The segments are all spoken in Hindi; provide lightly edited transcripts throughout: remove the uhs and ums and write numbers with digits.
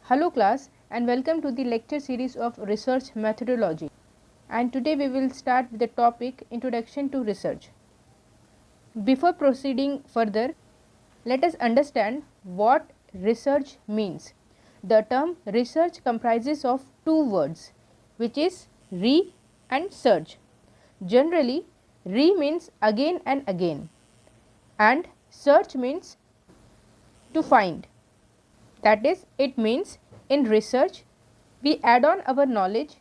Hello class and welcome to the lecture series of research methodology, and today we will start with the topic Introduction to Research. Before proceeding further, let us understand what research means. The term research comprises of two words, which is re and search. Generally, re means again and again and search means to find. That is, it means in research we add on our knowledge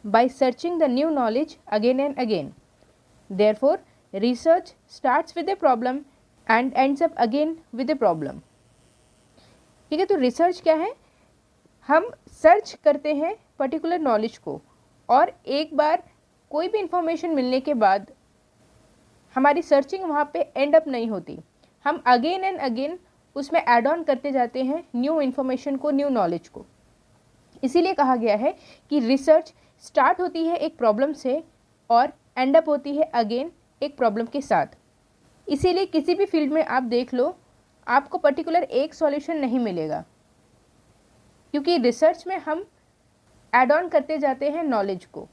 by searching the new knowledge again and again. Therefore, research starts with a problem and ends up again with a problem. ठीक है, तो रिसर्च क्या है? हम सर्च करते हैं पर्टिकुलर नॉलेज को और एक बार कोई भी इंफॉर्मेशन मिलने के बाद हमारी सर्चिंग वहाँ पे एंड अप नहीं होती. हम अगेन एंड अगेन उसमें ऐड ऑन करते जाते हैं न्यू इन्फॉर्मेशन को, न्यू नॉलेज को. इसीलिए कहा गया है कि रिसर्च स्टार्ट होती है एक प्रॉब्लम से और एंड अप होती है अगेन एक प्रॉब्लम के साथ. इसीलिए किसी भी फील्ड में आप देख लो, आपको पर्टिकुलर एक सॉल्यूशन नहीं मिलेगा, क्योंकि रिसर्च में हम ऐड ऑन करते जाते हैं नॉलेज को.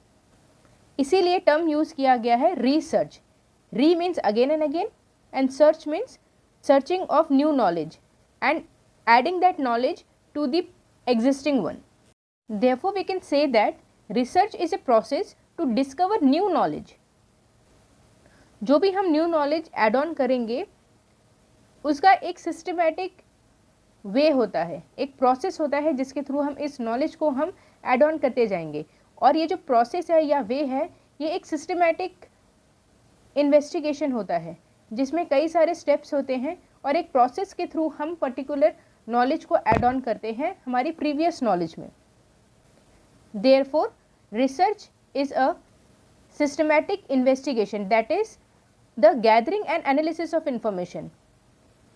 इसीलिए टर्म यूज़ किया गया है research. Re means again and again and search means searching of new knowledge and adding that knowledge to the existing one. Therefore, we can say that research is a process to discover new knowledge. जो भी हम न्यू नॉलेज एड ऑन करेंगे उसका एक सिस्टमैटिक वे होता है, एक प्रोसेस होता है जिसके थ्रू हम इस नॉलेज को हम एड ऑन करते जाएंगे. और ये जो प्रोसेस है या वे है, ये एक सिस्टमैटिक इन्वेस्टिगेशन होता है जिसमें कई सारे स्टेप्स होते हैं और एक प्रोसेस के थ्रू हम पर्टिकुलर नॉलेज को ऐड ऑन करते हैं हमारी प्रीवियस नॉलेज में. Therefore research is a systematic investigation, that is the gathering and analysis of information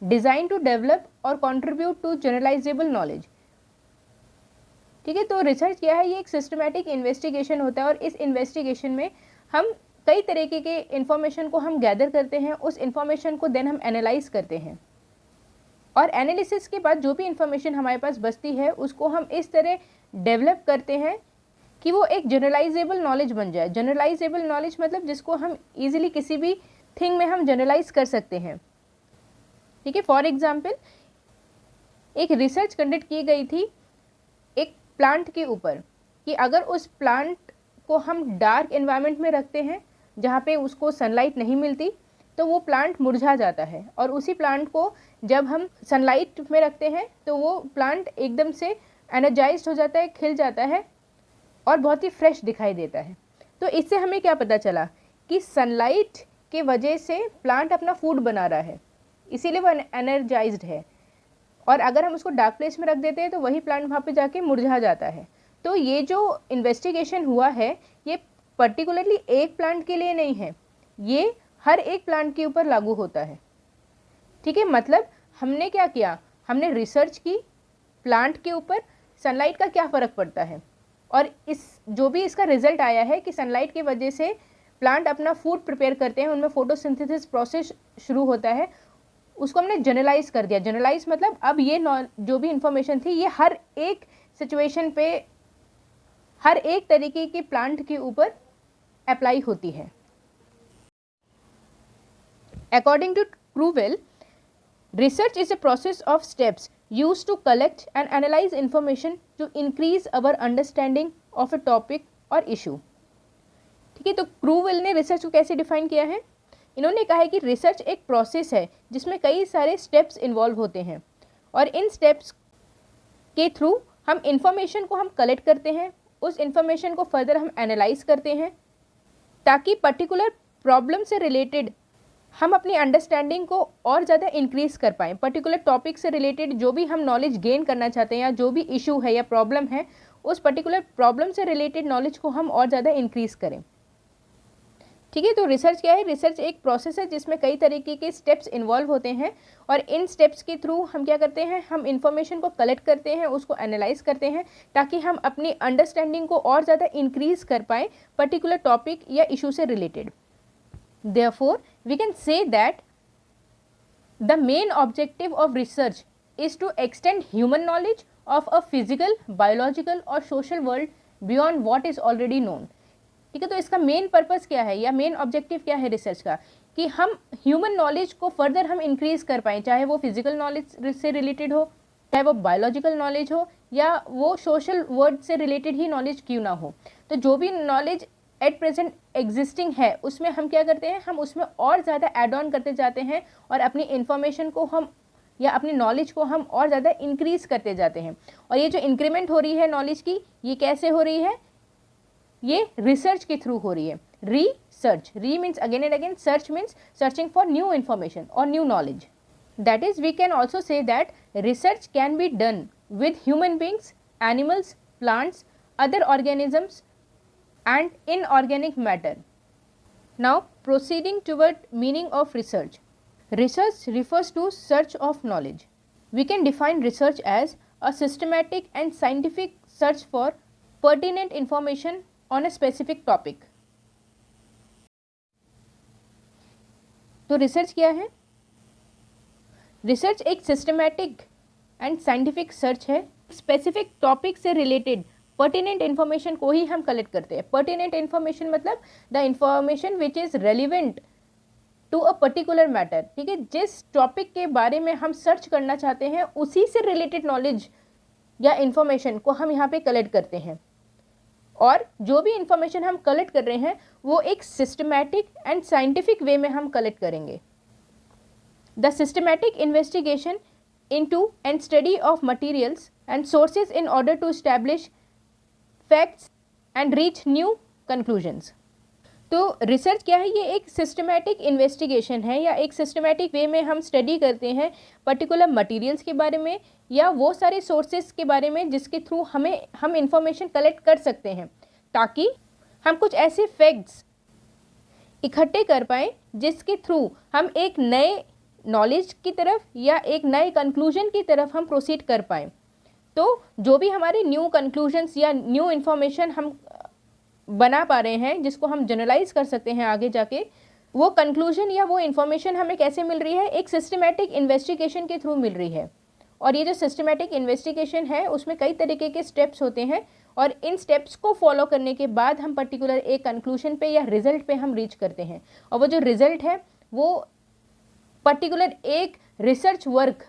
design to develop और कॉन्ट्रीब्यूट टू जनरलाइजेबल नॉलेज. ठीक है, तो रिसर्च क्या है? ये एक सिस्टमैटिक इन्वेस्टिगेशन होता है और इस इन्वेस्टिगेशन में हम कई तरीके के इन्फॉर्मेशन को हम गैदर करते हैं, उस इन्फॉर्मेशन को देन हम एनालाइज करते हैं और एनालिसिस के बाद जो भी इन्फॉर्मेशन हमारे पास बचती है उसको हम इस तरह डेवलप करते हैं कि वो एक जनरलाइजेबल नॉलेज बन जाए. जनरलाइजेबल नॉलेज मतलब जिसको हम इजीली किसी भी थिंग में हम जनरलाइज कर सकते हैं. ठीक है, फॉर एग्जांपल एक रिसर्च कंडक्ट की गई थी एक प्लांट के ऊपर कि अगर उस प्लांट को हम डार्क एनवायरनमेंट में रखते हैं जहाँ पे उसको सनलाइट नहीं मिलती तो वो प्लांट मुरझा जाता है, और उसी प्लांट को जब हम सनलाइट में रखते हैं तो वो प्लांट एकदम से एनर्जाइज्ड हो जाता है, खिल जाता है और बहुत ही फ्रेश दिखाई देता है. तो इससे हमें क्या पता चला कि सनलाइट के वजह से प्लांट अपना फूड बना रहा है, इसीलिए वो एनर्जाइज्ड है. और अगर हम उसको डार्क प्लेस में रख देते हैं तो वही प्लांट वहाँ पे जाके मुरझा जाता है. तो ये जो इन्वेस्टिगेशन हुआ है ये पर्टिकुलरली एक प्लांट के लिए नहीं है, ये हर एक प्लांट के ऊपर लागू होता है. ठीक है, मतलब हमने क्या किया? हमने रिसर्च की प्लांट के ऊपर सनलाइट का क्या फ़र्क पड़ता है, और इस जो भी इसका रिजल्ट आया है कि सनलाइट की वजह से प्लांट अपना फूड प्रिपेयर करते हैं, उनमें फोटोसिंथेसिस प्रोसेस शुरू होता है, उसको हमने जनरलाइज कर दिया. जनरलाइज मतलब अब ये जो भी इंफॉर्मेशन थी ये हर एक सिचुएशन पे, हर एक तरीके के प्लांट के ऊपर अप्लाई होती है. According to Creswell, research is a process of steps used to collect and analyze information to increase our understanding of a topic और इशू. ठीक है, तो क्रूवेल ने रिसर्च को कैसे डिफाइन किया है? इन्होंने कहा है कि रिसर्च एक प्रोसेस है जिसमें कई सारे स्टेप्स इन्वॉल्व होते हैं और इन स्टेप्स के थ्रू हम इंफॉर्मेशन को हम कलेक्ट करते हैं, उस इंफॉर्मेशन को फर्दर हम एनालाइज करते हैं ताकि पर्टिकुलर प्रॉब्लम से रिलेटेड हम अपनी अंडरस्टैंडिंग को और ज़्यादा इंक्रीज़ कर पाएँ. पर्टिकुलर टॉपिक से रिलेटेड जो भी हम नॉलेज गेन करना चाहते हैं या जो भी इशू है या प्रॉब्लम है, उस पर्टिकुलर प्रॉब्लम से रिलेटेड नॉलेज को हम और ज़्यादा इंक्रीज़ करें. ठीक है, तो रिसर्च क्या है? रिसर्च एक प्रोसेस है जिसमें कई तरीके के स्टेप्स इन्वॉल्व होते हैं और इन स्टेप्स के थ्रू हम क्या करते हैं? हम इंफॉर्मेशन को कलेक्ट करते हैं, उसको एनालाइज करते हैं ताकि हम अपनी अंडरस्टैंडिंग को और ज़्यादा इंक्रीज़ कर पाएँ पर्टिकुलर टॉपिक या इशू से related. Therefore we can say that the main objective of research is to extend human knowledge of a physical, biological और social world beyond what is already known. ठीक है, तो इसका मेन पर्पस क्या है या मेन ऑब्जेक्टिव क्या है रिसर्च का, कि हम ह्यूमन नॉलेज को फर्दर हम इंक्रीज कर पाएँ, चाहे वो फिजिकल नॉलेज से रिलेटेड हो, चाहे वो बायोलॉजिकल नॉलेज हो, या वो सोशल वर्ड से रिलेटेड ही नॉलेज क्यों ना हो। तो जो भी नॉलेज एट प्रेजेंट एग्जिस्टिंग है उसमें हम क्या करते हैं, हम उसमें और ज़्यादा एड ऑन करते जाते हैं और अपनी इन्फॉर्मेशन को हम या अपनी नॉलेज को हम और ज़्यादा इंक्रीज करते जाते हैं। और ये जो इंक्रीमेंट हो रही है नॉलेज की, ये कैसे हो रही है, ये रिसर्च के थ्रू हो रही है। Research, re means again and again, search means searching for new information और new knowledge. That is, we can also say that research can be done with human beings, animals, plants, other organisms and inorganic matter. Now proceeding toward meaning of research. Research refers to search of knowledge. We can define research as a systematic and scientific search for pertinent information on a specific topic. तो रिसर्च क्या है? रिसर्च एक सिस्टमैटिक एंड साइंटिफिक सर्च है, स्पेसिफिक टॉपिक से रिलेटेड पर्टिनेंट इन्फॉर्मेशन को ही हम कलेक्ट करते हैं। पर्टिनेंट इन्फॉर्मेशन मतलब the information which is relevant to a particular matter. ठीक है, जिस टॉपिक के बारे में हम सर्च करना चाहते हैं उसी से रिलेटेड नॉलेज या इन्फॉर्मेशन को हम यहाँ पे कलेक्ट करते हैं। और जो भी इन्फॉर्मेशन हम कलेक्ट कर रहे हैं वो एक सिस्टमैटिक एंड साइंटिफिक वे में हम कलेक्ट करेंगे। The systematic investigation into and study of materials and sources in order to establish facts and reach new conclusions. तो रिसर्च क्या है, ये एक सिस्टमैटिक इन्वेस्टिगेशन है या एक सिस्टमैटिक वे में हम स्टडी करते हैं पर्टिकुलर मटेरियल्स के बारे में या वो सारे सोर्सेज के बारे में जिसके थ्रू हम इंफॉर्मेशन कलेक्ट कर सकते हैं, ताकि हम कुछ ऐसे फैक्ट्स इकट्ठे कर पाएँ जिसके थ्रू हम एक नए नॉलेज की तरफ या एक नए कंक्लूजन की तरफ हम प्रोसीड कर पाएँ। तो जो भी हमारे न्यू कंक्लूजन्स या न्यू इन्फॉर्मेशन हम बना पा रहे हैं जिसको हम जनरलाइज कर सकते हैं आगे जाके, वो कंक्लूजन या वो इन्फॉर्मेशन हमें कैसे मिल रही है, एक सिस्टमैटिक इन्वेस्टिगेशन के थ्रू मिल रही है। और ये जो सिस्टमैटिक इन्वेस्टिगेशन है उसमें कई तरीके के स्टेप्स होते हैं और इन स्टेप्स को फॉलो करने के बाद हम पर्टिकुलर एक कंक्लूजन पे या रिजल्ट पे हम रीच करते हैं। और वो जो रिजल्ट है वो पर्टिकुलर एक रिसर्च वर्क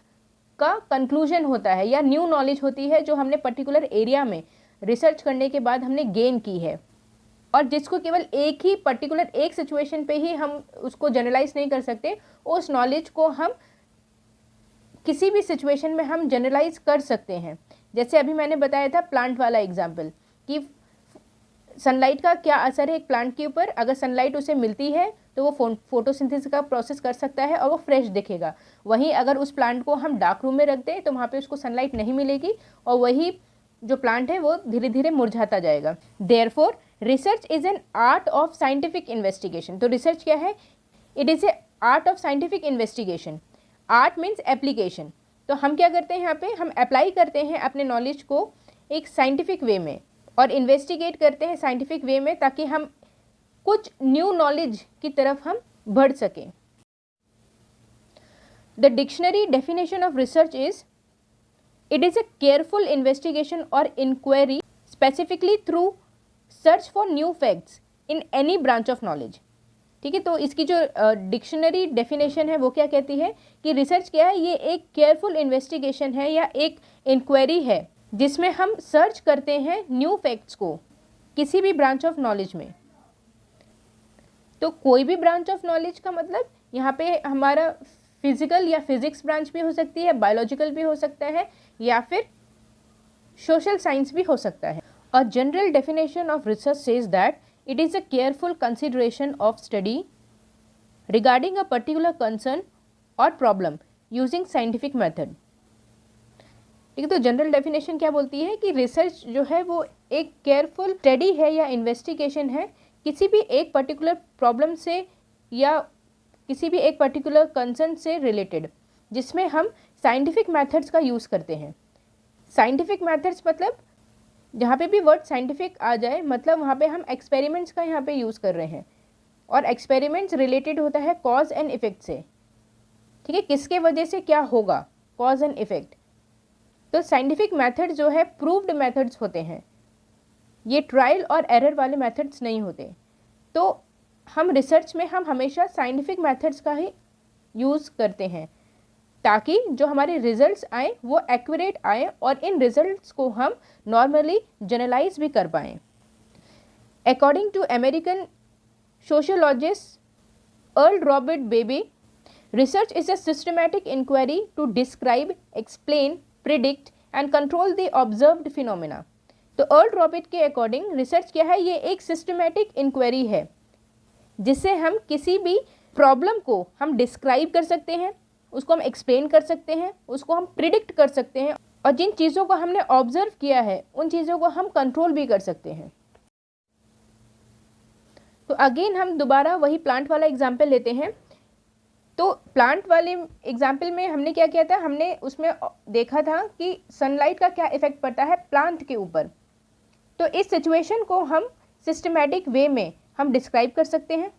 का कंक्लूजन होता है या न्यू नॉलेज होती है जो हमने पर्टिकुलर एरिया में रिसर्च करने के बाद हमने गेन की है, और जिसको केवल एक ही पर्टिकुलर एक सिचुएशन पे ही हम उसको जनरलाइज नहीं कर सकते, उस नॉलेज को हम किसी भी सिचुएशन में हम जनरलाइज कर सकते हैं। जैसे अभी मैंने बताया था प्लांट वाला एग्जाम्पल कि सनलाइट का क्या असर है एक प्लांट के ऊपर। अगर सनलाइट उसे मिलती है तो वो फोटोसिंथेसिस का प्रोसेस कर सकता है और वो फ्रेश दिखेगा। वहीं अगर उस प्लांट को हम डार्क रूम में रख दें तो वहाँ पे उसको सनलाइट नहीं मिलेगी और वही जो प्लांट है वो धीरे धीरे मुरझाता जाएगा। Therefore research is an art of scientific investigation. तो रिसर्च क्या है, it is a art of scientific investigation. Art means application. तो हम क्या करते हैं यहाँ पे, हम अप्लाई करते हैं अपने नॉलेज को एक साइंटिफिक वे में और इन्वेस्टिगेट करते हैं साइंटिफिक वे में ताकि हम कुछ न्यू नॉलेज की तरफ हम बढ़ सकें। The dictionary definition of research is it is a careful investigation और inquiry specifically through search for new facts in any branch of knowledge. ठीक है, तो इसकी जो डिक्शनरी डेफिनेशन है वो क्या कहती है कि रिसर्च क्या है, ये एक केयरफुल इन्वेस्टिगेशन है या एक इंक्वायरी है जिसमें हम सर्च करते हैं न्यू फैक्ट्स को किसी भी ब्रांच ऑफ नॉलेज में। तो कोई भी ब्रांच ऑफ नॉलेज का मतलब यहाँ पे हमारा फिजिकल या फिजिक्स ब्रांच भी हो सकती है, बायोलॉजिकल भी हो सकता है या फिर सोशल साइंस भी हो सकता है। A general definition of research says that it is a careful consideration of study regarding a particular concern or problem using scientific method। ठीक है, तो जनरल डेफिनेशन क्या बोलती है कि रिसर्च जो है वो एक केयरफुल स्टडी है या इन्वेस्टिगेशन है किसी भी एक पर्टिकुलर प्रॉब्लम से या किसी भी एक पर्टिकुलर कंसर्न से रिलेटेड, जिसमें हम साइंटिफिक मेथड्स का यूज़ करते हैं। साइंटिफिक मेथड्स मतलब जहाँ पे भी वर्ड साइंटिफिक आ जाए मतलब वहाँ पे हम एक्सपेरिमेंट्स का यहाँ पे यूज़ कर रहे हैं और एक्सपेरिमेंट्स रिलेटेड होता है कॉज एंड इफ़ेक्ट से। ठीक है, किसके वजह से क्या होगा, कॉज एंड इफ़ेक्ट। तो साइंटिफिक मेथड जो है प्रूव्ड मेथड्स होते हैं, ये ट्रायल और एरर वाले मेथड्स नहीं होते। तो हम रिसर्च में हम हमेशा साइंटिफिक मेथड्स का ही यूज़ करते हैं ताकि जो हमारे रिजल्ट्स आए वो एक्यूरेट आए और इन रिजल्ट्स को हम नॉर्मली जनरलाइज भी कर पाएँ। According to American sociologist Earl Robert Babbie, research is a systematic inquiry to describe, explain, predict and control the observed phenomena। तो अर्ल रॉबर्ट के अकॉर्डिंग रिसर्च क्या है, ये एक सिस्टमैटिक इंक्वायरी है जिससे हम किसी भी प्रॉब्लम को हम डिस्क्राइब कर सकते हैं, उसको हम एक्सप्लेन कर सकते हैं, उसको हम प्रिडिक्ट कर सकते हैं और जिन चीज़ों को हमने ऑब्जर्व किया है उन चीज़ों को हम कंट्रोल भी कर सकते हैं। तो अगेन हम दोबारा वही प्लांट वाला एग्जाम्पल लेते हैं। तो प्लांट वाले एग्जाम्पल में हमने क्या किया था, हमने उसमें देखा था कि सनलाइट का क्या इफ़ेक्ट पड़ता है प्लांट के ऊपर। तो इस सिचुएशन को हम सिस्टमैटिक वे में हम डिस्क्राइब कर सकते हैं,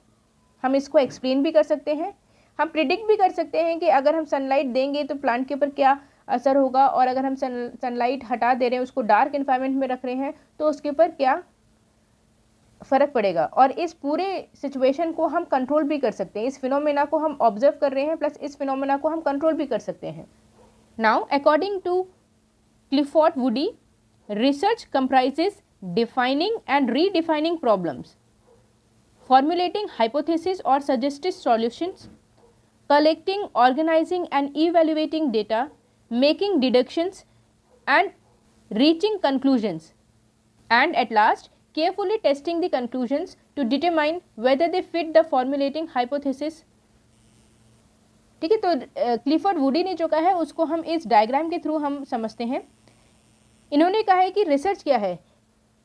हम इसको एक्सप्लेन भी कर सकते हैं, हम प्रिडिक्ट भी कर सकते हैं कि अगर हम सनलाइट देंगे तो प्लांट के ऊपर क्या असर होगा और अगर हम सनलाइट हटा दे रहे हैं, उसको डार्क इन्वायरमेंट में रख रहे हैं तो उसके ऊपर क्या फ़र्क पड़ेगा। और इस पूरे सिचुएशन को हम कंट्रोल भी कर सकते हैं, इस फिनोमेना को हम ऑब्जर्व कर रहे हैं प्लस इस फिनोमेना को हम कंट्रोल भी कर सकते हैं। Now according to Clifford Woody, research comprises defining and redefining problems, formulating hypotheses or suggested solutions, collecting, organizing and evaluating data, making deductions and reaching conclusions, and at last carefully testing the conclusions to determine whether they fit the formulating hypothesis। ठीक है, तो क्लिफोर्ड वुडी ने जो कहा है उसको हम इस डायग्राम के थ्रू हम समझते हैं। इन्होंने कहा है कि रिसर्च क्या है,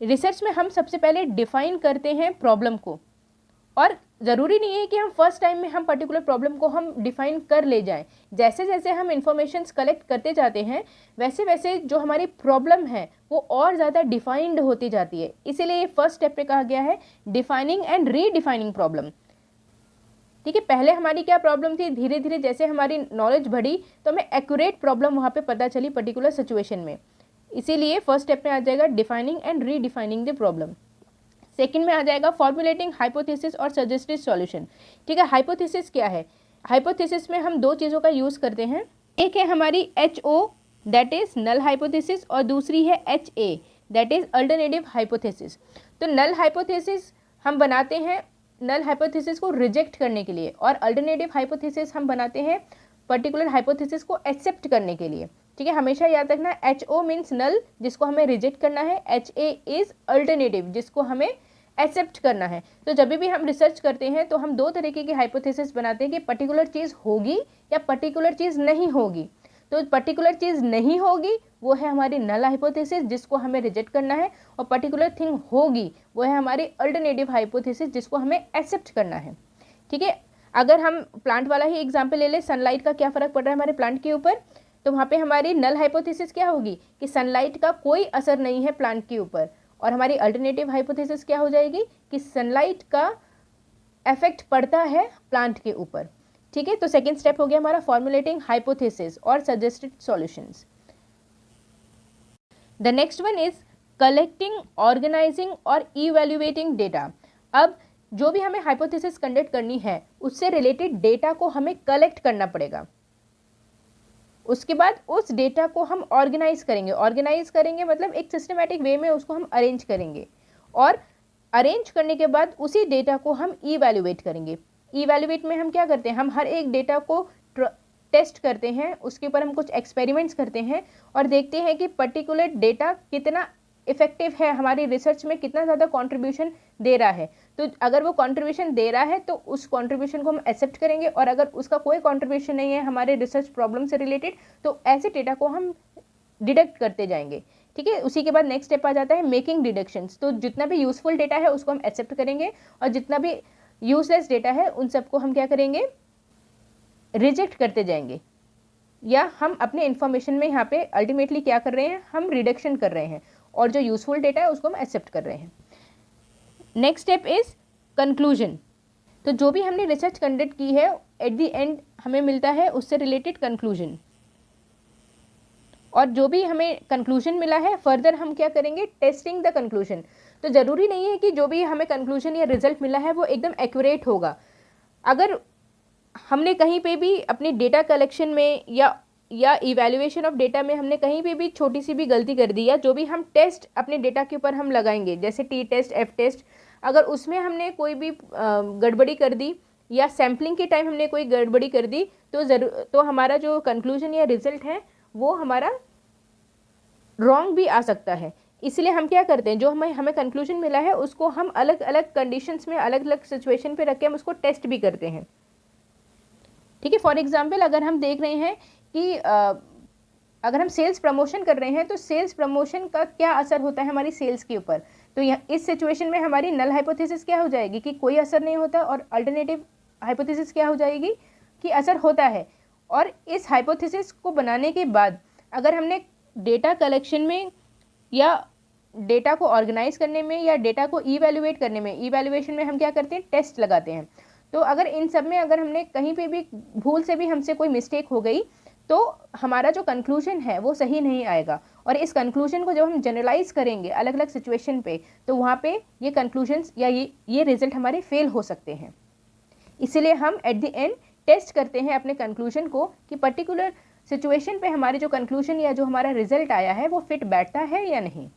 रिसर्च में हम सबसे पहले डिफाइन करते हैं प्रॉब्लम को, और ज़रूरी नहीं है कि हम फर्स्ट टाइम में हम पर्टिकुलर प्रॉब्लम को हम डिफ़ाइन कर ले जाएं। जैसे जैसे हम इंफॉर्मेशंस कलेक्ट करते जाते हैं वैसे वैसे जो हमारी प्रॉब्लम है वो और ज़्यादा डिफाइंड होती जाती है। इसीलिए ये फर्स्ट स्टेप पे कहा गया है डिफाइनिंग एंड रीडिफाइनिंग प्रॉब्लम। ठीक है, पहले हमारी क्या प्रॉब्लम थी, धीरे धीरे जैसे हमारी नॉलेज बढ़ी तो हमें एक्यूरेट प्रॉब्लम वहाँ पे पता चली पर्टिकुलर सिचुएशन में। इसीलिए फर्स्ट स्टेप में आ जाएगा defining and redefining the problem. Second में आ जाएगा फॉर्मुलेटिंग हाइपोथेसिस और सजेस्टेड सॉल्यूशन। ठीक है, हाइपोथेसिस क्या है, हाइपोथेसिस में हम दो चीज़ों का यूज़ करते हैं, एक है हमारी HO that is null hypothesis और दूसरी है HA that is alternative hypothesis. तो नल हाइपोथेसिस हम बनाते हैं नल हाइपोथेसिस को रिजेक्ट करने के लिए और अल्टरनेटिव हाइपोथेसिस हम बनाते हैं पर्टिकुलर हाइपोथेसिस को एक्सेप्ट करने के लिए। ठीक है, हमेशा याद रखना HO मीन्स नल जिसको हमें रिजेक्ट करना है, HA इज़ अल्टरनेटिव जिसको हमें एक्सेप्ट करना है। तो जब भी हम रिसर्च करते हैं तो हम दो तरीके की हाइपोथेसिस बनाते हैं कि पर्टिकुलर चीज़ होगी या पर्टिकुलर चीज़ नहीं होगी। तो पर्टिकुलर चीज़ नहीं होगी वो है हमारी नल हाइपोथेसिस जिसको हमें रिजेक्ट करना है, और पर्टिकुलर थिंग होगी वो है हमारी अल्टरनेटिव हाइपोथेसिस जिसको हमें एक्सेप्ट करना है। ठीक है, अगर हम प्लांट वाला ही एग्जाम्पल ले लें, सनलाइट का क्या फ़र्क पड़ रहा है हमारे प्लांट के ऊपर, तो वहाँ पे हमारी नल हाइपोथेसिस क्या होगी कि सनलाइट का कोई असर नहीं है प्लांट के ऊपर, और हमारी अल्टरनेटिव हाइपोथेसिस क्या हो जाएगी कि सनलाइट का इफेक्ट पड़ता है प्लांट के ऊपर। ठीक है, तो सेकेंड स्टेप हो गया हमारा फॉर्मुलेटिंग हाइपोथेसिस और suggested solutions. The next one is collecting, organising और इवैल्यूएटिंग डेटा। अब जो भी हमें हाइपोथेसिस कंडक्ट करनी है उससे रिलेटेड डेटा को हमें कलेक्ट करना पड़ेगा, उसके बाद उस डेटा को हम ऑर्गेनाइज करेंगे मतलब एक सिस्टमेटिक वे में उसको हम अरेंज करेंगे, और अरेंज करने के बाद उसी डेटा को हम इवैल्यूएट करेंगे। इवैल्यूएट में हम क्या करते हैं, हम हर एक डेटा को टेस्ट करते हैं, उसके ऊपर हम कुछ एक्सपेरिमेंट्स करते हैं और देखते हैं कि पर्टिकुलर डेटा कितना इफेक्टिव है, हमारी रिसर्च में कितना ज़्यादा कंट्रीब्यूशन दे रहा है। तो अगर वो कंट्रीब्यूशन दे रहा है तो उस कंट्रीब्यूशन को हम एक्सेप्ट करेंगे, और अगर उसका कोई कंट्रीब्यूशन नहीं है हमारे रिसर्च प्रॉब्लम से रिलेटेड तो ऐसे डेटा को हम डिडक्ट करते जाएंगे। ठीक है, उसी के बाद नेक्स्ट स्टेप आ जाता है मेकिंग डिडक्शंस। तो जितना भी यूजफुल डेटा है उसको हम एक्सेप्ट करेंगे और जितना भी यूजलेस डेटा है उन सबको हम क्या करेंगे, रिजेक्ट करते जाएंगे, या हम अपने इन्फॉर्मेशन में यहाँ पे अल्टीमेटली क्या कर रहे हैं, हम रिडक्शन कर रहे हैं और जो यूजफुल डेटा है उसको हम एक्सेप्ट कर रहे हैं। Next step is conclusion. तो जो भी हमने रिसर्च कंडक्ट की है एट द एंड हमें मिलता है उससे रिलेटेड कंक्लूजन। और जो भी हमें कंक्लूजन मिला है फर्दर हम क्या करेंगे, टेस्टिंग द कंक्लूजन। तो ज़रूरी नहीं है कि जो भी हमें कंक्लूजन या रिजल्ट मिला है वो एकदम एक्यूरेट होगा। अगर हमने कहीं पे भी अपनी डेटा कलेक्शन में या इवैल्यूएशन ऑफ डेटा में हमने कहीं पे भी छोटी सी भी गलती कर दी, या जो भी हम टेस्ट अपने डेटा के ऊपर हम लगाएंगे जैसे टी टेस्ट, एफ टेस्ट, अगर उसमें हमने कोई भी गड़बड़ी कर दी या सैम्पलिंग के टाइम हमने कोई गड़बड़ी कर दी, तो हमारा जो कंक्लूजन या रिजल्ट है वो हमारा रॉन्ग भी आ सकता है। इसलिए हम क्या करते हैं, जो हमें कंक्लूजन मिला है उसको हम अलग अलग कंडीशंस में, अलग अलग सिचुएशन पे रख के हम उसको टेस्ट भी करते हैं। ठीक है, फॉर एग्जांपल अगर हम देख रहे हैं कि अगर हम सेल्स प्रमोशन कर रहे हैं तो सेल्स प्रमोशन का क्या असर होता है हमारी सेल्स के ऊपर, तो इस सिचुएशन में हमारी नल हाइपोथेसिस क्या हो जाएगी कि कोई असर नहीं होता, और अल्टरनेटिव हाइपोथेसिस क्या हो जाएगी कि असर होता है। और इस हाइपोथेसिस को बनाने के बाद अगर हमने डेटा कलेक्शन में या डेटा को ऑर्गेनाइज करने में या डेटा को इवैल्यूएट करने में, इवैल्यूएशन में हम क्या करते हैं, टेस्ट लगाते हैं, तो अगर इन सब में अगर हमने कहीं पे भी भूल से भी हमसे कोई मिस्टेक हो गई तो हमारा जो कंक्लूजन है वो सही नहीं आएगा। और इस कंक्लूजन को जब हम जनरलाइज करेंगे अलग अलग सिचुएशन पे, तो वहाँ पे ये कंक्लूजन्स या ये रिजल्ट हमारे फेल हो सकते हैं। इसीलिए हम एट द एंड टेस्ट करते हैं अपने कंक्लूजन को कि पर्टिकुलर सिचुएशन पे हमारे जो कंक्लूजन या जो हमारा रिजल्ट आया है वो फिट बैठता है या नहीं।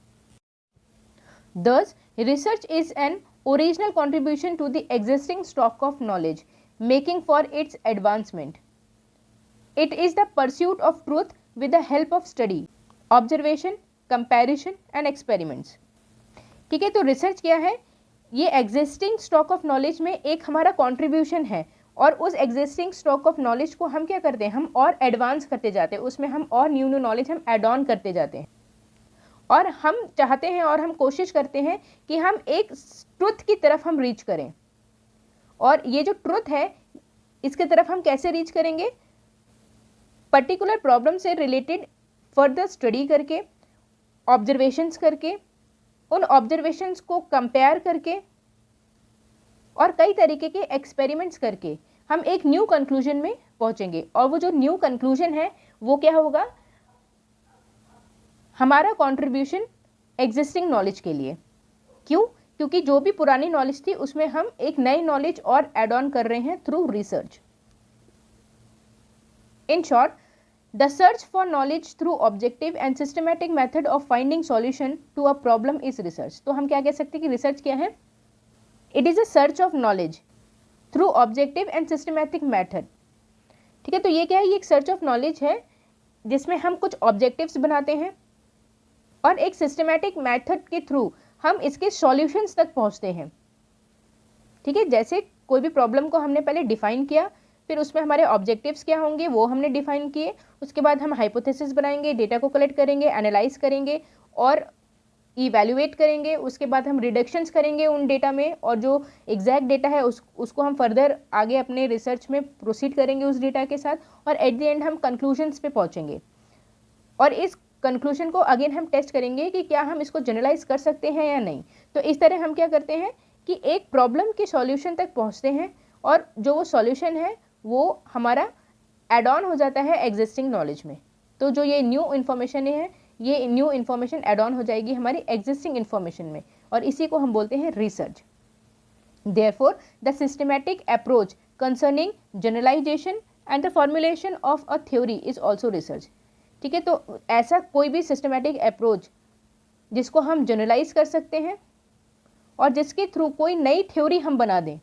Thus, research is an original contribution to the existing stock of knowledge, making for its advancement. It is the pursuit of truth with the help of study, observation, comparison and experiments. ठीक है, तो रिसर्च क्या है, ये एग्जिस्टिंग स्टॉक ऑफ नॉलेज में एक हमारा कॉन्ट्रीब्यूशन है, और उस एग्जिस्टिंग स्टॉक ऑफ नॉलेज को हम क्या करते हैं, हम और एडवांस करते जाते हैं, उसमें हम और न्यू न्यू नॉलेज हम एड ऑन करते जाते हैं। और हम चाहते हैं और हम कोशिश करते हैं कि हम एक ट्रुथ की तरफ हम रीच करें। और ये जो ट्रुथ है इसके तरफ हम कैसे रीच करेंगे, पर्टिकुलर प्रॉब्लम से रिलेटेड फर्दर स्टडी करके, ऑब्जर्वेशंस करके, उन ऑब्जर्वेशंस को कंपेयर करके और कई तरीके के एक्सपेरिमेंट्स करके हम एक न्यू कंक्लूजन में पहुंचेंगे। और वो जो न्यू कंक्लूजन है वो क्या होगा, हमारा कंट्रीब्यूशन एग्जिस्टिंग नॉलेज के लिए। क्यों, क्योंकि जो भी पुरानी नॉलेज थी उसमें हम एक नई नॉलेज और एड ऑन कर रहे हैं through research. In short, the search for knowledge through objective and systematic method of finding solution to a problem is research. तो हम क्या कह सकते हैं कि रिसर्च क्या है, it is a search of knowledge through objective and systematic method. ठीक है, तो ये क्या है, ये एक सर्च ऑफ नॉलेज है जिसमें हम कुछ ऑब्जेक्टिव्स बनाते हैं और एक सिस्टमैटिक मेथड के थ्रू हम इसके सॉल्यूशंस तक पहुंचते हैं। ठीक है, जैसे कोई भी प्रॉब्लम को हमने पहले डिफाइन किया, फिर उसमें हमारे ऑब्जेक्टिव्स क्या होंगे वो हमने डिफाइन किए, उसके बाद हम हाइपोथेसिस बनाएंगे, डेटा को कलेक्ट करेंगे, एनालाइज करेंगे और इवैल्यूएट करेंगे, उसके बाद हम रिडक्शंस करेंगे उन डेटा में, और जो एग्जैक्ट डेटा है उसको हम फर्दर आगे अपने रिसर्च में प्रोसीड करेंगे उस डेटा के साथ, और एट द एंड हम कंक्लूजन्स पे पहुंचेंगे। और इस कंक्लूजन को अगेन हम टेस्ट करेंगे कि क्या हम इसको जनरलाइज कर सकते हैं या नहीं। तो इस तरह हम क्या करते हैं कि एक प्रॉब्लम के सॉल्यूशन तक पहुंचते हैं, और जो वो सॉल्यूशन है वो हमारा एड ऑन हो जाता है एग्जिस्टिंग नॉलेज में। तो जो ये न्यू इन्फॉर्मेशन है, ये न्यू इन्फॉर्मेशन एड ऑन हो जाएगी हमारी एग्जिस्टिंग इन्फॉर्मेशन में, और इसी को हम बोलते हैं research. Therefore the systematic approach concerning generalisation and the formulation of a theory is also research. ठीक है, तो ऐसा कोई भी सिस्टमैटिक अप्रोच जिसको हम जनरलाइज कर सकते हैं और जिसके थ्रू कोई नई थ्योरी हम बना दें।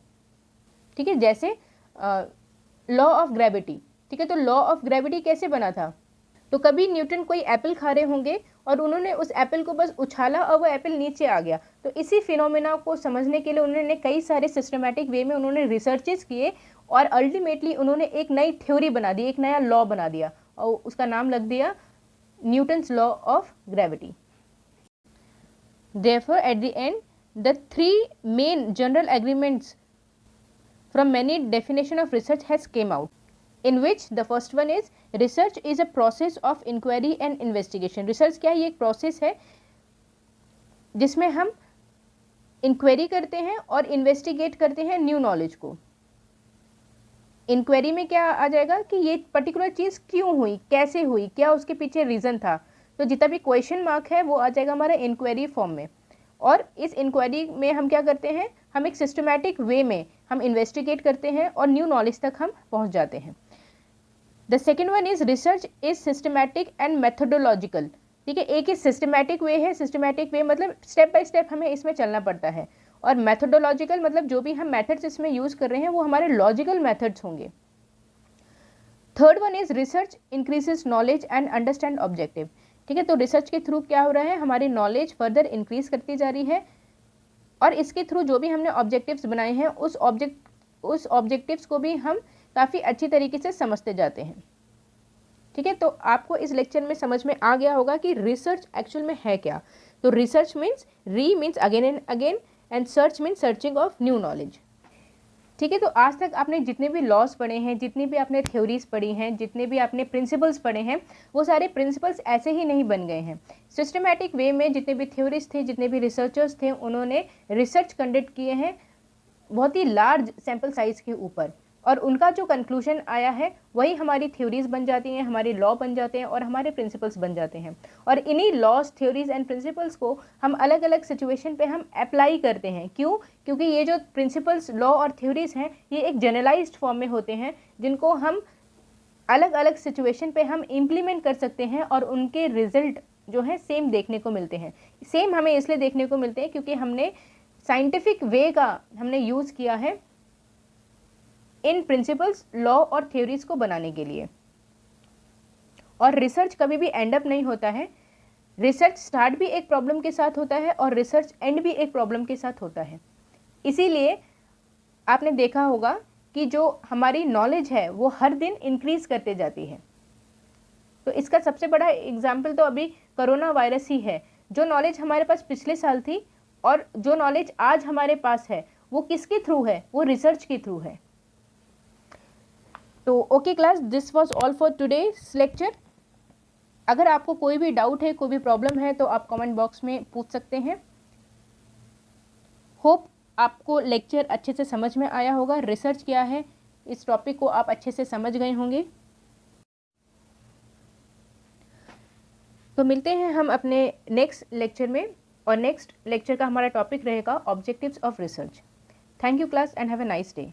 ठीक है, जैसे लॉ ऑफ ग्रेविटी। ठीक है, तो लॉ ऑफ ग्रेविटी कैसे बना था, तो कभी न्यूटन कोई एप्पल खा रहे होंगे और उन्होंने उस एप्पल को बस उछाला और वो एप्पल नीचे आ गया। तो इसी फिनोमेना को समझने के लिए उन्होंने कई सारे सिस्टमैटिक वे में उन्होंने रिसर्चेस किए, और अल्टीमेटली उन्होंने एक नई थ्योरी बना दी, एक नया लॉ बना दिया, और उसका नाम लग दिया Newton's law of gravity. Therefore, at the end, the three main general agreements from many definition of research has came out, in which the first one is research is a process of inquiry and investigation. Research क्या है, ये एक process है जिसमें हम इंक्वायरी करते हैं और इन्वेस्टिगेट करते हैं न्यू नॉलेज को। इंक्वायरी में क्या आ जाएगा कि ये पर्टिकुलर चीज़ क्यों हुई, कैसे हुई, क्या उसके पीछे रीज़न था। तो जितना भी क्वेश्चन मार्क है वो आ जाएगा हमारा इंक्वायरी फॉर्म में। और इस इंक्वायरी में हम क्या करते हैं, हम एक सिस्टमैटिक वे में हम इन्वेस्टिगेट करते हैं और न्यू नॉलेज तक हम पहुंच जाते हैं। The second one is research is systematic and methodological. ठीक है, एक ही सिस्टमैटिक वे है, सिस्टमैटिक वे मतलब स्टेप बाय स्टेप हमें इसमें चलना पड़ता है, और मेथोडोलॉजिकल मतलब जो भी हम मेथड्स इसमें यूज़ कर रहे हैं वो हमारे लॉजिकल मेथड्स होंगे। Third one is research increases knowledge and understand objective. ठीक है, तो रिसर्च के थ्रू क्या हो रहा है, हमारी नॉलेज फर्दर इंक्रीज करती जा रही है, और इसके थ्रू जो भी हमने ऑब्जेक्टिव्स बनाए हैं उस ऑब्जेक्टिव्स को भी हम काफ़ी अच्छी तरीके से समझते जाते हैं। ठीक है, तो आपको इस लेक्चर में समझ में आ गया होगा कि रिसर्च एक्चुअल में है क्या। तो research means means again and again, and search means searching of new knowledge. ठीक है, तो आज तक आपने जितने भी लॉज पढ़े हैं, जितनी भी आपने थ्योरीज पढ़ी हैं, जितने भी आपने प्रिंसिपल्स पढ़े हैं, वो सारे प्रिंसिपल्स ऐसे ही नहीं बन गए हैं। सिस्टमैटिक वे में जितने भी थ्योरीज थे, जितने भी रिसर्चर्स थे, उन्होंने रिसर्च कंडक्ट किए हैं बहुत ही लार्ज सैम्पल साइज के ऊपर, और उनका जो कंक्लूजन आया है वही हमारी थ्योरीज बन जाती हैं, हमारे लॉ बन जाते हैं और हमारे प्रिंसिपल्स बन जाते हैं। और इन्हीं लॉज, थ्योरीज एंड प्रिंसिपल्स को हम अलग अलग सिचुएशन पे हम अप्लाई करते हैं। क्यों? क्योंकि ये जो प्रिंसिपल्स, लॉ और थ्योरीज हैं, ये एक जनरलाइज्ड फॉर्म में होते हैं, जिनको हम अलग अलग सिचुएशन पे हम इम्प्लीमेंट कर सकते हैं, और उनके रिजल्ट जो है सेम देखने को मिलते हैं। सेम हमें इसलिए देखने को मिलते हैं क्योंकि हमने साइंटिफिक वे का हमने यूज़ किया है इन प्रिंसिपल्स, लॉ और थ्योरीज को बनाने के लिए। और रिसर्च कभी भी एंड अप नहीं होता है। रिसर्च स्टार्ट भी एक प्रॉब्लम के साथ होता है और रिसर्च एंड भी एक प्रॉब्लम के साथ होता है। इसीलिए आपने देखा होगा कि जो हमारी नॉलेज है वो हर दिन इंक्रीज करते जाती है। तो इसका सबसे बड़ा एग्जाम्पल तो अभी कोरोना वायरस ही है। जो नॉलेज हमारे पास पिछले साल थी और जो नॉलेज आज हमारे पास है, वो किसके थ्रू है? वो रिसर्च के थ्रू है। तो okay class, this was all for today's lecture. अगर आपको कोई भी डाउट है, कोई भी प्रॉब्लम है, तो आप कमेंट बॉक्स में पूछ सकते हैं। होप आपको लेक्चर अच्छे से समझ में आया होगा। रिसर्च क्या है, इस टॉपिक को आप अच्छे से समझ गए होंगे। तो मिलते हैं हम अपने नेक्स्ट लेक्चर में, और नेक्स्ट लेक्चर का हमारा टॉपिक रहेगा objectives of research. Thank you class and have a nice day.